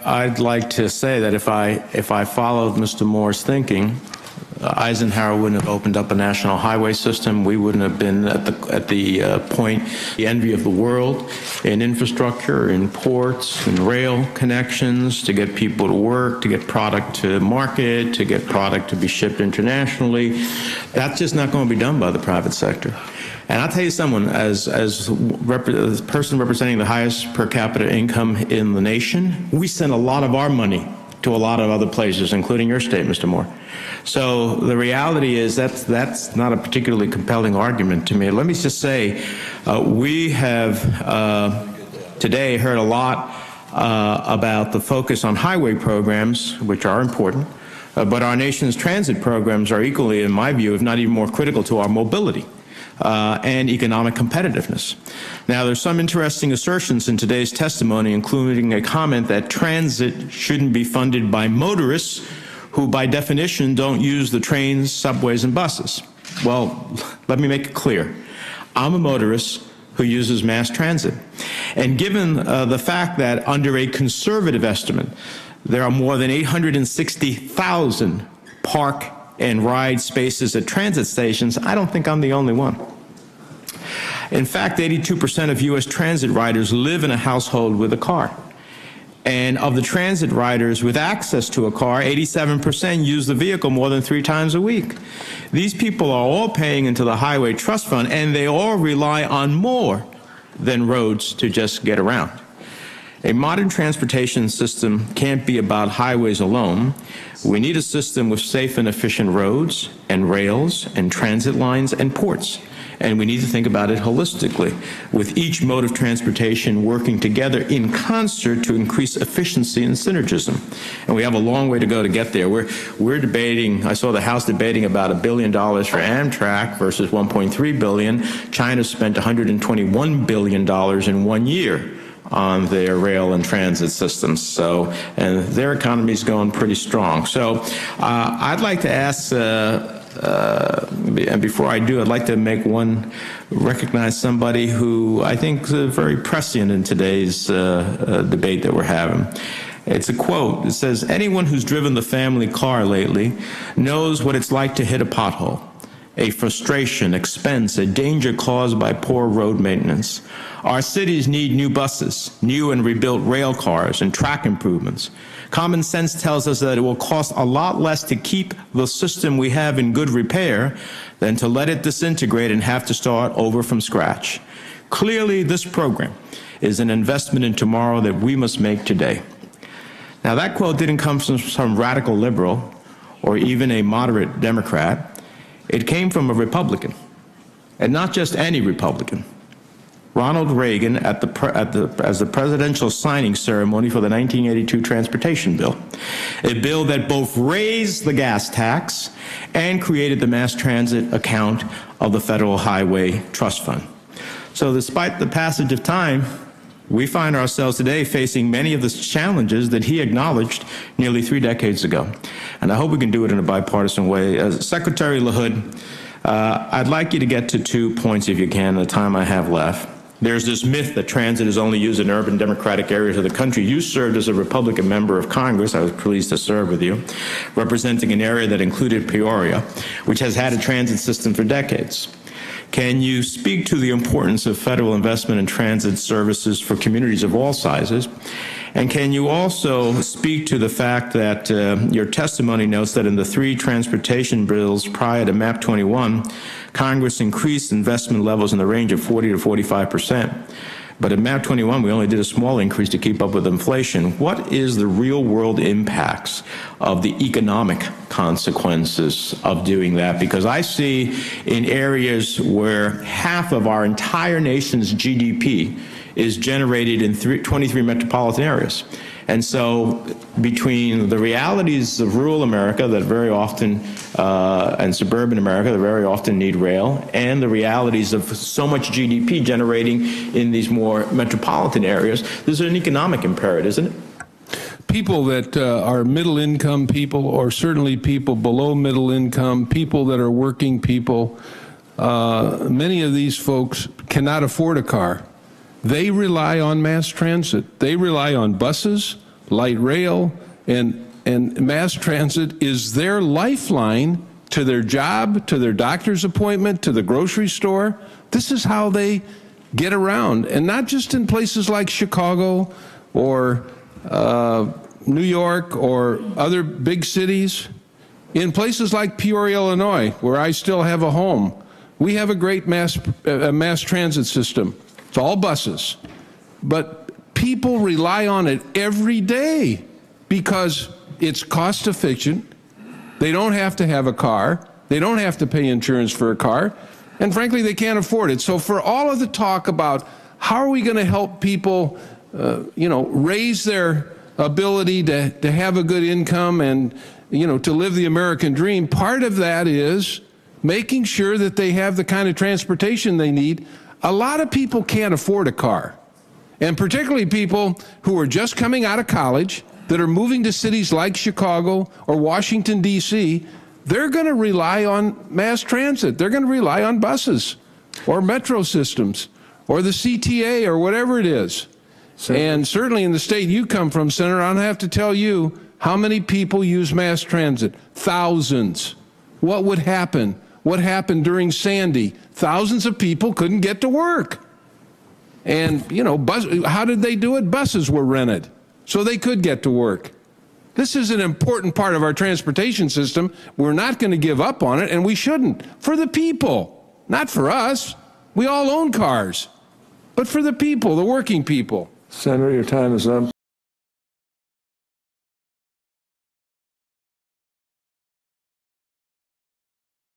I'd like to say that if I followed Mr. Moore's thinking, Eisenhower wouldn't have opened up a national highway system. We wouldn't have been at the point, the envy of the world in infrastructure, in ports, in rail connections, to get people to work, to get product to market, to get product to be shipped internationally. That's just not going to be done by the private sector. And I'll tell you someone, as a person representing the highest per capita income in the nation, we send a lot of our money to a lot of other places, including your state, Mr. Moore. So the reality is that's not a particularly compelling argument to me. Let me just say, we have today heard a lot about the focus on highway programs, which are important, but our nation's transit programs are equally, in my view, if not even more critical to our mobility and economic competitiveness. Now, there's some interesting assertions in today's testimony, including a comment that transit shouldn't be funded by motorists who, by definition, don't use the trains, subways, and buses. Well, let me make it clear. I'm a motorist who uses mass transit. And given the fact that under a conservative estimate, there are more than 860,000 park and ride spaces at transit stations, I don't think I'm the only one. In fact, 82% of U.S. transit riders live in a household with a car. And of the transit riders with access to a car, 87% use the vehicle more than 3 times a week. These people are all paying into the Highway Trust Fund, and they all rely on more than roads to just get around. A modern transportation system can't be about highways alone. We need a system with safe and efficient roads and rails and transit lines and ports. And we need to think about it holistically, with each mode of transportation working together in concert to increase efficiency and synergism. And we have a long way to go to get there. We're debating, I saw the House debating about $1 billion for Amtrak versus $1.3 billion. China spent $121 billion in 1 year on their rail and transit systems. So, and their economy's going pretty strong. So I'd like to ask, and before I do, I'd like to recognize somebody who I think is very prescient in today's debate that we're having. It's a quote. It says, "Anyone who's driven the family car lately knows what it's like to hit a pothole, a frustration, expense, a danger caused by poor road maintenance. Our cities need new buses, new and rebuilt rail cars, and track improvements. Common sense tells us that it will cost a lot less to keep the system we have in good repair than to let it disintegrate and have to start over from scratch. Clearly, this program is an investment in tomorrow that we must make today." Now, that quote didn't come from some radical liberal or even a moderate Democrat. It came from a Republican, and not just any Republican. Ronald Reagan as the presidential signing ceremony for the 1982 transportation bill, a bill that both raised the gas tax and created the mass transit account of the Federal Highway Trust Fund. So despite the passage of time, we find ourselves today facing many of the challenges that he acknowledged nearly 3 decades ago. And I hope we can do it in a bipartisan way. Secretary LaHood, I'd like you to get to 2 points, if you can, in the time I have left. There's this myth that transit is only used in urban democratic areas of the country. You served as a Republican member of Congress, I was pleased to serve with you, representing an area that included Peoria, which has had a transit system for decades. Can you speak to the importance of federal investment in transit services for communities of all sizes? And can you also speak to the fact that your testimony notes that in the 3 transportation bills prior to MAP 21, Congress increased investment levels in the range of 40 to 45%. But in MAP 21, we only did a small increase to keep up with inflation. What is the real world impacts of the economic consequences of doing that? Because I see in areas where half of our entire nation's GDP is generated in 23 metropolitan areas. And so between the realities of rural America that very often, and suburban America that very often need rail, and the realities of so much GDP generating in these more metropolitan areas, there's an economic imperative, isn't it? People that are middle income people, or certainly people below middle income, people that are working people, many of these folks cannot afford a car. They rely on mass transit. They rely on buses, light rail, and mass transit is their lifeline to their job, to their doctor's appointment, to the grocery store. This is how they get around, and not just in places like Chicago or New York or other big cities. In places like Peoria, Illinois, where I still have a home, we have a great mass transit system. It's all buses. But people rely on it every day because it's cost efficient. They don't have to have a car. They don't have to pay insurance for a car. And frankly, they can't afford it. So for all of the talk about how are we going to help people, raise their ability to have a good income and, to live the American dream, part of that is making sure that they have the kind of transportation they need. A lot of people can't afford a car, and particularly people who are just coming out of college that are moving to cities like Chicago or Washington, D.C., they're going to rely on mass transit. They're going to rely on buses or metro systems or the CTA or whatever it is. And certainly in the state you come from, Senator, I don't have to tell you how many people use mass transit. Thousands. What would happen? What happened during Sandy? Thousands of people couldn't get to work. And, how did they do it? Buses were rented so they could get to work. This is an important part of our transportation system. We're not going to give up on it, and we shouldn't. For the people, not for us. We all own cars. But for the people, the working people. Senator, your time is up.